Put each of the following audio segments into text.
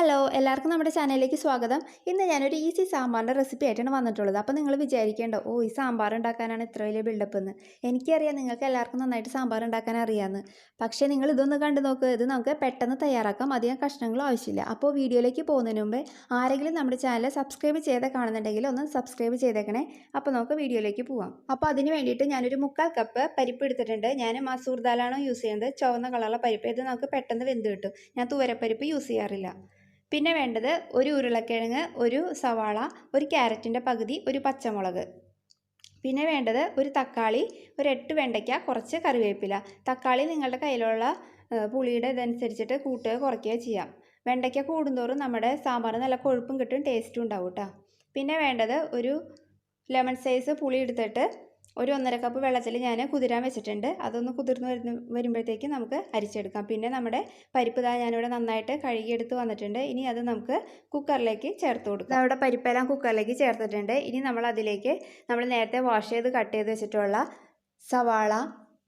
Hello എല്ലാവർക്കും നമ്മുടെ ചാനലിലേക്ക് സ്വാഗതം. ഇന്ന് ഞാനൊരു ഈസി സാമ്പാറിൻ്റെ റെസിപ്പി ആയിട്ടാണ് വന്നിട്ടുള്ളത്. അപ്പോൾ നിങ്ങൾ വിചാരിക്കേണ്ട ഈ സാമ്പാർ ഉണ്ടാക്കാനാണ് ഇത്ര വലിയ ബിൽഡപ്പ് എന്ന്. എനിക്കറിയാം നിങ്ങൾക്ക് എല്ലാവർക്കും നന്നായിട്ട് സാമ്പാർ ഉണ്ടാക്കാൻ അറിയാമെന്ന്. പക്ഷേ നിങ്ങൾ ഇതൊന്ന് കണ്ടു നോക്ക്. ഇത് നമുക്ക് പെട്ടെന്ന് തയ്യാറാക്കാം. അധികം കഷ്ണങ്ങളും ആവശ്യമില്ല. അപ്പോൾ വീഡിയോയിലേക്ക് പോകുന്നതിന് മുമ്പേ ആരെങ്കിലും നമ്മുടെ ചാനൽ സബ്സ്ക്രൈബ് ചെയ്ത് കാണുന്നുണ്ടെങ്കിൽ ഒന്ന് സബ്സ്ക്രൈബ് ചെയ്തേക്കണേ. അപ്പോൾ നമുക്ക് വീഡിയോയിലേക്ക് പോകാം. അപ്പോൾ അതിന് വേണ്ടിയിട്ട് ഞാനൊരു 3/4 കപ്പ് പരിപ്പ് എടുത്തിട്ടുണ്ട്. ഞാൻ മസൂർ ദാലാണ് യൂസ് ചെയ്യുന്നത്. ചുവന്ന കളറുള്ള പരിപ്പ്. ഇത് നമുക്ക് പെട്ടെന്ന് വെന്ത് കിട്ടും. ഞാൻ തുവരപ്പരിപ്പ് യൂസ് ചെയ്യാറില്ല. പിന്നെ വേണ്ടത് ഒരു ഉരുളക്കിഴങ്ങ്, ഒരു സവാള, ഒരു ക്യാരറ്റിൻ്റെ പകുതി, ഒരു പച്ചമുളക്. പിന്നെ വേണ്ടത് ഒരു തക്കാളി, ഒരു 8 വെണ്ടയ്ക്ക, കുറച്ച് കറിവേപ്പില. തക്കാളി നിങ്ങളുടെ കയ്യിലുള്ള പുളിയുടെ ഇതനുസരിച്ചിട്ട് കൂട്ടുകയോ കുറയ്ക്കുകയോ ചെയ്യാം. വെണ്ടയ്ക്ക കൂടുന്തോറും നമ്മുടെ സാമ്പാർ നല്ല കൊഴുപ്പും കിട്ടും, ടേസ്റ്റും ഉണ്ടാവും കേട്ടോ. പിന്നെ വേണ്ടത് ഒരു ലെമൺ സൈസ് പുളി എടുത്തിട്ട് ഒരു 1.5 കപ്പ് വെള്ളത്തിൽ ഞാൻ കുതിരാൻ വെച്ചിട്ടുണ്ട്. അതൊന്ന് കുതിർന്ന് വരുമ്പോഴത്തേക്ക് നമുക്ക് അരിച്ചെടുക്കാം. പിന്നെ നമ്മുടെ പരിപ്പ് ഞാനിവിടെ നന്നായിട്ട് കഴുകിയെടുത്ത് വന്നിട്ടുണ്ട്. ഇനി അത് നമുക്ക് കുക്കറിലേക്ക് ചേർത്ത് കൊടുക്കാം. നമ്മുടെ പരിപ്പെല്ലാം കുക്കറിലേക്ക് ചേർത്തിട്ടുണ്ട്. ഇനി നമ്മൾ അതിലേക്ക് നമ്മൾ നേരത്തെ വാഷ് ചെയ്ത് കട്ട് ചെയ്ത് വെച്ചിട്ടുള്ള സവാള,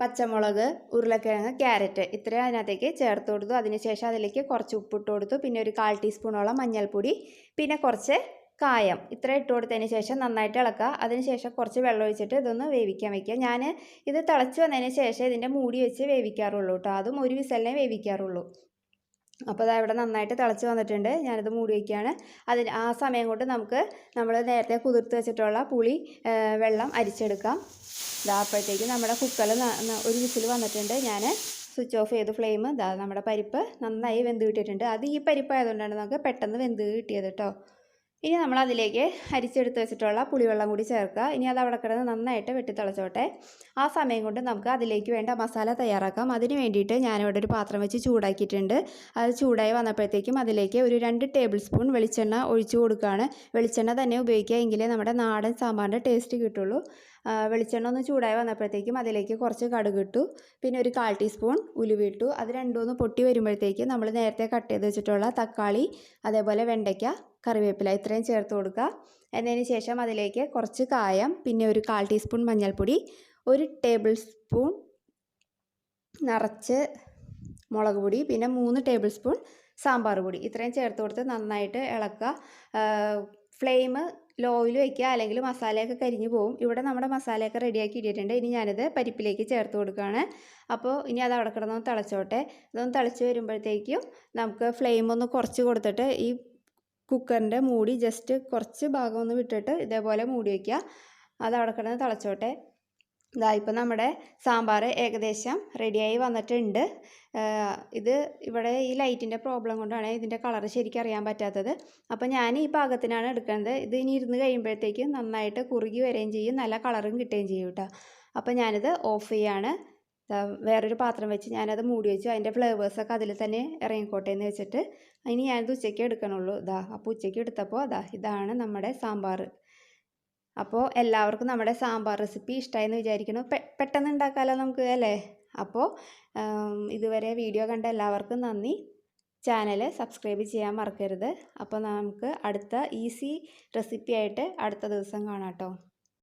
പച്ചമുളക്, ഉരുളക്കിഴങ്ങ്, ക്യാരറ്റ് ഇത്രയും അതിനകത്തേക്ക് ചേർത്ത് കൊടുത്തു. അതിനുശേഷം അതിലേക്ക് കുറച്ച് ഉപ്പിട്ട് കൊടുത്തു. പിന്നെ ഒരു 1/4 ടീസ്പൂണോളം മഞ്ഞൾപ്പൊടി, പിന്നെ കുറച്ച് കായം ഇത്ര ഇട്ട് കൊടുത്തതിന് ശേഷം നന്നായിട്ട് ഇളക്കുക. അതിനുശേഷം കുറച്ച് വെള്ളം ഒഴിച്ചിട്ട് ഇതൊന്ന് വേവിക്കാൻ വയ്ക്കുക. ഞാൻ ഇത് തിളച്ച് വന്നതിന് ശേഷം ഇതിൻ്റെ മൂടി വെച്ച് വേവിക്കാറുള്ളൂ കേട്ടോ. അതും ഒരു വിസലിനെ വേവിക്കാറുള്ളൂ. അപ്പോൾ അത് ഇവിടെ നന്നായിട്ട് തിളച്ച് വന്നിട്ടുണ്ട്. ഞാനിത് മൂടി വയ്ക്കുകയാണ്. ആ സമയം കൊണ്ട് നമ്മൾ നേരത്തെ കുതിർത്ത് വെച്ചിട്ടുള്ള പുളി വെള്ളം അരിച്ചെടുക്കാം. അപ്പോഴത്തേക്ക് നമ്മുടെ കുക്കറിൽ ഒരു വിസിൽ വന്നിട്ടുണ്ട്. ഞാൻ സ്വിച്ച് ഓഫ് ചെയ്ത് ഫ്ലെയിം. നമ്മുടെ പരിപ്പ് നന്നായി വെന്ത് കിട്ടിയിട്ടുണ്ട്. അത് ഈ പരിപ്പായതുകൊണ്ടാണ് നമുക്ക് പെട്ടെന്ന് വെന്ത് കിട്ടിയത് കേട്ടോ. ഇനി നമ്മൾ അതിലേക്ക് അരിച്ചെടുത്ത് വെച്ചിട്ടുള്ള പുളിവെള്ളം കൂടി ചേർക്കുക. ഇനി അത് അവിടെ കിടന്ന് നന്നായിട്ട് വെട്ടിത്തിളച്ചോട്ടെ. ആ സമയം കൊണ്ട് നമുക്ക് അതിലേക്ക് വേണ്ട മസാല തയ്യാറാക്കാം. അതിന് വേണ്ടിയിട്ട് ഞാനിവിടെ ഒരു പാത്രം വെച്ച് ചൂടാക്കിയിട്ടുണ്ട്. അത് ചൂടായി വന്നപ്പോഴത്തേക്കും അതിലേക്ക് ഒരു 2 ടേബിൾ സ്പൂൺ വെളിച്ചെണ്ണ ഒഴിച്ചു കൊടുക്കുകയാണ്. വെളിച്ചെണ്ണ തന്നെ ഉപയോഗിക്കുക, എങ്കിലേ നമ്മുടെ നാടൻ സാമ്പാറിൻ്റെ ടേസ്റ്റ് കിട്ടുള്ളൂ. വെളിച്ചെണ്ണ ഒന്ന് ചൂടായി വന്നപ്പോഴത്തേക്കും അതിലേക്ക് കുറച്ച് കടുക് ഇട്ടു. പിന്നെ ഒരു 1/4 ടീസ്പൂൺ ഉലുവ ഇട്ടു. അത് രണ്ടും ഒന്ന് പൊട്ടി വരുമ്പോഴത്തേക്കും നമ്മൾ നേരത്തെ കട്ട് ചെയ്ത് വെച്ചിട്ടുള്ള തക്കാളി, അതേപോലെ വെണ്ടയ്ക്ക, കറിവേപ്പില ഇത്രയും ചേർത്ത് കൊടുക്കുക. എന്നതിന് ശേഷം അതിലേക്ക് കുറച്ച് കായം, പിന്നെ ഒരു 1/4 ടീസ്പൂൺ മഞ്ഞൾപ്പൊടി, ഒരു ടേബിൾ സ്പൂൺ നിറച്ച് മുളക് പൊടി, പിന്നെ 3 ടേബിൾ സ്പൂൺ സാമ്പാർ പൊടി ഇത്രയും ചേർത്ത് കൊടുത്ത് നന്നായിട്ട് ഇളക്കുക. ഫ്ലെയിം ലോയിൽ വയ്ക്കുക, അല്ലെങ്കിൽ മസാലയൊക്കെ കരിഞ്ഞു പോകും. ഇവിടെ നമ്മുടെ മസാലയൊക്കെ റെഡിയാക്കി ഇട്ടിട്ടുണ്ട്. ഇനി ഞാനിത് പരിപ്പിലേക്ക് ചേർത്ത് കൊടുക്കുകയാണ്. അപ്പോൾ ഇനി അത് അവിടെ കിടന്നൊന്ന് തിളച്ചോട്ടെ. ഇതൊന്ന് തിളച്ച് വരുമ്പോഴത്തേക്കും നമുക്ക് ഫ്ലെയിം ഒന്ന് കുറച്ച് കൊടുത്തിട്ട് ഈ കുക്കറിൻ്റെ മൂടി ജസ്റ്റ് കുറച്ച് ഭാഗം ഒന്ന് വിട്ടിട്ട് ഇതേപോലെ മൂടി വയ്ക്കുക. അത് അവിടെ കിടന്ന് തിളച്ചോട്ടെ. ഇപ്പം നമ്മുടെ സാമ്പാർ ഏകദേശം റെഡിയായി വന്നിട്ടുണ്ട്. ഇത് ഇവിടെ ഈ ലൈറ്റിൻ്റെ പ്രോബ്ലം കൊണ്ടാണ് ഇതിൻ്റെ കളർ ശരിക്കും അറിയാൻ പറ്റാത്തത്. അപ്പോൾ ഞാൻ ഈ പാകത്തിനാണ് എടുക്കുന്നത്. ഇത് ഇനി ഇരുന്ന് കഴിയുമ്പോഴത്തേക്കും നന്നായിട്ട് കുറുകി വരികയും ചെയ്യും, നല്ല കളറും കിട്ടുകയും ചെയ്യും കേട്ടോ. അപ്പോൾ ഞാനിത് ഓഫ് ചെയ്യാണ്. വേറൊരു പാത്രം വെച്ച് ഞാനത് മൂടി വെച്ചു. അതിൻ്റെ ഫ്ലേവേഴ്സൊക്കെ അതിൽ തന്നെ ഇറങ്ങിക്കോട്ടെ എന്ന് വെച്ചിട്ട്. ഇനി ഞാനിത് ഉച്ചയ്ക്ക് എടുക്കണുള്ളൂ. അപ്പോൾ ഉച്ചയ്ക്ക് എടുത്തപ്പോൾ ഇതാണ് നമ്മുടെ സാമ്പാർ. അപ്പോൾ എല്ലാവർക്കും നമ്മുടെ സാമ്പാർ റെസിപ്പി ഇഷ്ടമായെന്ന് വിചാരിക്കുന്നു. പെട്ടെന്ന് ഉണ്ടാക്കാമല്ലോ നമുക്ക് അല്ലേ. അപ്പോൾ ഇതുവരെ വീഡിയോ കണ്ട എല്ലാവർക്കും നന്ദി. ചാനൽ സബ്സ്ക്രൈബ് ചെയ്യാൻ മറക്കരുത്. അപ്പോൾ നമുക്ക് അടുത്ത ഈസി റെസിപ്പി ആയിട്ട് അടുത്ത ദിവസം കാണാം കേട്ടോ.